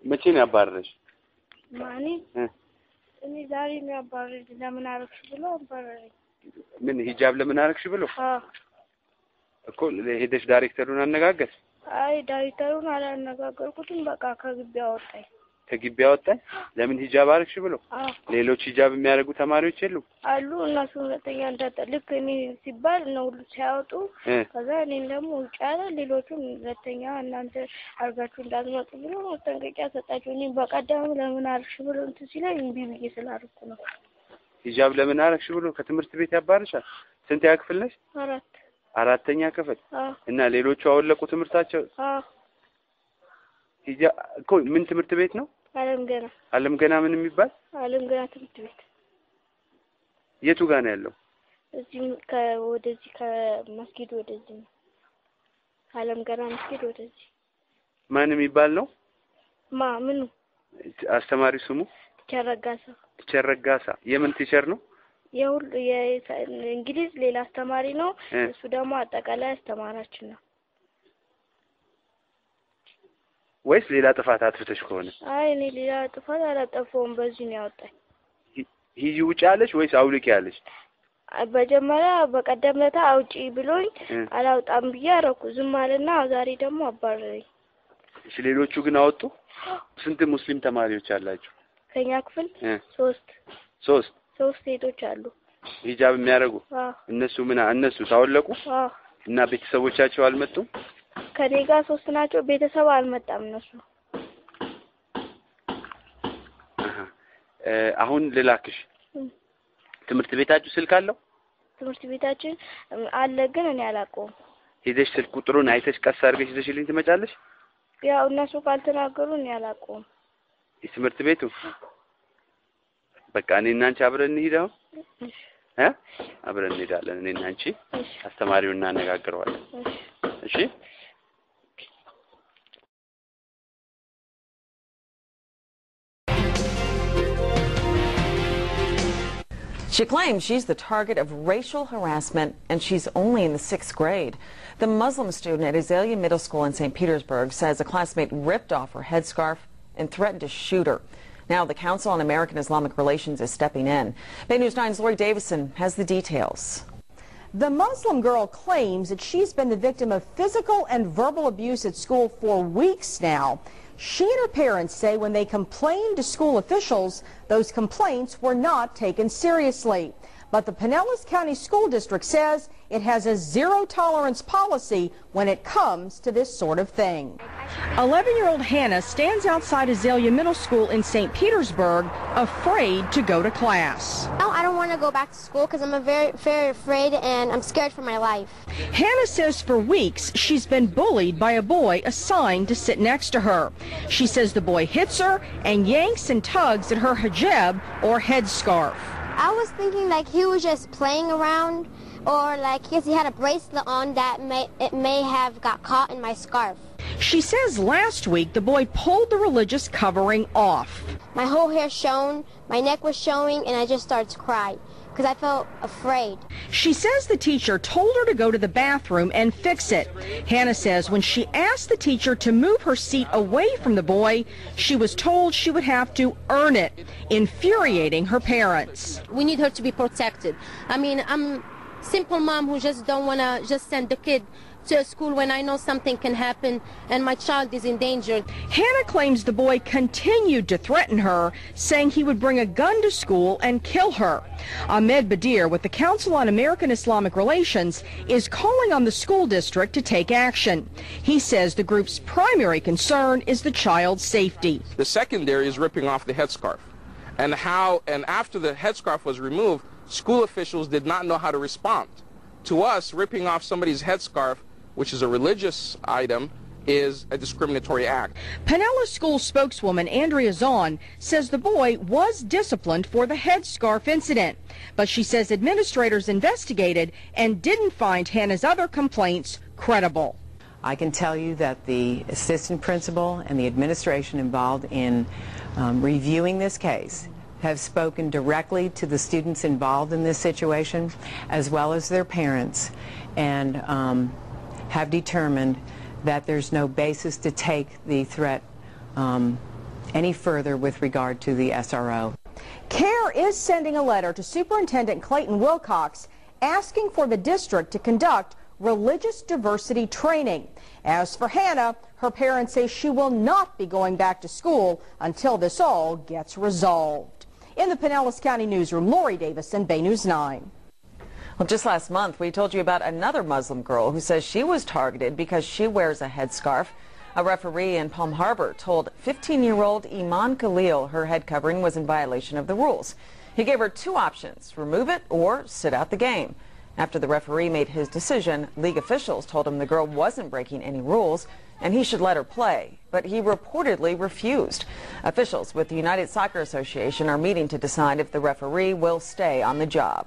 መቼ ነው ያባረረሽ? ማኒ እኔ ዛሬ ነው ያባረረኝ። ለምን አረክሽ ብሎ አባረረኝ። ምን ሂጃብ ለምን አረክሽ ብሎ? እኮ ሄደሽ ዳይሬክተሩን አነጋገርሽ? አይ ዳይሬክተሩን አላነጋገርኩትም። በቃ ከግቢ አወጣኝ። ከግቢ አወጣኝ? ለምን ሂጃብ አረክሽ ብሎ? ሌሎች ሂጃብ የሚያደርጉ ተማሪዎች የሉም? አሉ። እነሱ ሁለተኛ ልክ እኔ ሲባል ነው ሁሉ ሲያወጡ፣ ከዛ እኔን ደግሞ ውጭ አለ። ሌሎቹም ሁለተኛ እናንተ አርጋችሁ እንዳትመጡ ብሎ ማስጠንቀቂያ ሰጣቸው። እኔ በቀደም ለምን አረክሽ ብሎ እንትን ሲለኝ እምቢ ብዬ ስላልኩ ነው። ሂጃብ ለምን አረክሽ ብሎ ከትምህርት ቤት ያባርሻል? ስንተኛ ክፍል ነሽ? አራተኛ ክፍል። እና ሌሎቹ አወለቁ ትምህርታቸው? ሂጃብ እኮ ምን ትምህርት ቤት ነው? አለም ገና ምን የሚባል? አለም ገና ትምህርት ቤት። የቱ ጋር ነው ያለው? እዚህ ወደዚህ ከመስጊዱ ወደዚህ ነው። አለም ገና መስጊድ ወደዚህ። ማን የሚባል ነው? ምኑ? አስተማሪ ስሙ? ቲቸር ረጋሳ። የምን ቲቸር ነው? የእንግሊዝ ሌላ አስተማሪ ነው። እሱ ደግሞ አጠቃላይ አስተማራችን ነው። ወይስ ሌላ ጥፋት አጥፍተሽ ከሆነ? አይ እኔ ሌላ ጥፋት አላጠፋሁም። በዚህ ነው ያወጣኝ። ሂጂ ውጪ አለሽ ወይስ አውልቂ አለሽ? በመጀመሪያ በቀደም ለታ አውጪ ብሎኝ አላውጣም ብዬ አረኩ። ዝም አለና ዛሬ ደግሞ አባረረኝ። እሺ ሌሎቹ ግን አወጡ? ስንት ሙስሊም ተማሪዎች አላችሁ? ከኛ ክፍል ሶስት ሴቶች አሉ ሂጃብ የሚያደርጉ። እነሱ ታወለቁ? እና ቤተሰቦቻቸው አልመጡም? ከኔ ጋር 3 ናቸው። ቤተሰብ አልመጣም እነሱ። አሁን ልላክሽ። ትምህርት ቤታችሁ ስልክ አለው? ትምህርት ቤታችን አለ ግን እኔ አላውቀውም። ሄደሽ ስልክ ቁጥሩን አይተሽ ቀስ አድርገሽ ይዘሽልኝ ትመጫለሽ? ያው እነሱ ካልተናገሩ እኔ አላውቀውም። ትምህርት ቤቱ በቃ እኔና አንቺ አብረን እንሂድ። አብረን እንሄዳለን እኔና አንቺ። አስተማሪውን እናነጋግረዋለን። እሺ She claims she's the target of racial harassment and she's only in the 6th grade. The Muslim student at Azalea Middle School in St. Petersburg says a classmate ripped off her headscarf and threatened to shoot her. Now the Council on American-Islamic Relations is stepping in. Bay News 9's Lori Davison has the details. The Muslim girl claims that she's been the victim of physical and verbal abuse at school for weeks now. She and her parents say when they complained to school officials, those complaints were not taken seriously. But the Pinellas County School District says it has a zero-tolerance policy when it comes to this sort of thing. 11-year-old Hannah stands outside Azalea Middle School in St. Petersburg, afraid to go to class. No, I don't want to go back to school because I'm very, very afraid and I'm scared for my life. Hannah says for weeks she's been bullied by a boy assigned to sit next to her. She says the boy hits her and yanks and tugs at her hijab or headscarf. I was thinking like he was just playing around, or like because he had a bracelet on that it may have got caught in my scarf. She says last week the boy pulled the religious covering off. My whole hair shone, my neck was showing, and I just started to cry because I felt afraid. She says the teacher told her to go to the bathroom and fix it. Hannah says when she asked the teacher to move her seat away from the boy, she was told she would have to earn it, infuriating her parents. We need her to be protected. I mean, I'm a simple mom who just don't want to just send the kid to a school when I know something can happen and my child is in danger. Hannah claims the boy continued to threaten her, saying he would bring a gun to school and kill her. Ahmed Badir with the Council on American-Islamic Relations is calling on the school district to take action. He says the group's primary concern is the child's safety. The secondary is ripping off the headscarf. And after the headscarf was removed, school officials did not know how to respond. To us, ripping off somebody's headscarf, which is a religious item, is a discriminatory act. Pinellas School spokeswoman Andrea Zahn says the boy was disciplined for the headscarf incident, but she says administrators investigated and didn't find Hannah's other complaints credible. I can tell you that the assistant principal and the administration involved in reviewing this case have spoken directly to the students involved in this situation as well as their parents and have determined that there's no basis to take the threat any further with regard to the SRO. CARE is sending a letter to Superintendent Clayton Wilcox asking for the district to conduct religious diversity training. As for Hannah, her parents say she will not be going back to school until this all gets resolved. In the Pinellas County Newsroom, Lori Davison, Bay News 9. Well, just last month, we told you about another Muslim girl who says she was targeted because she wears a headscarf. A referee in Palm Harbor told 15-year-old Iman Khalil her head covering was in violation of the rules. He gave her two options, remove it or sit out the game. After the referee made his decision, league officials told him the girl wasn't breaking any rules and he should let her play, but he reportedly refused. Officials with the United Soccer Association are meeting to decide if the referee will stay on the job.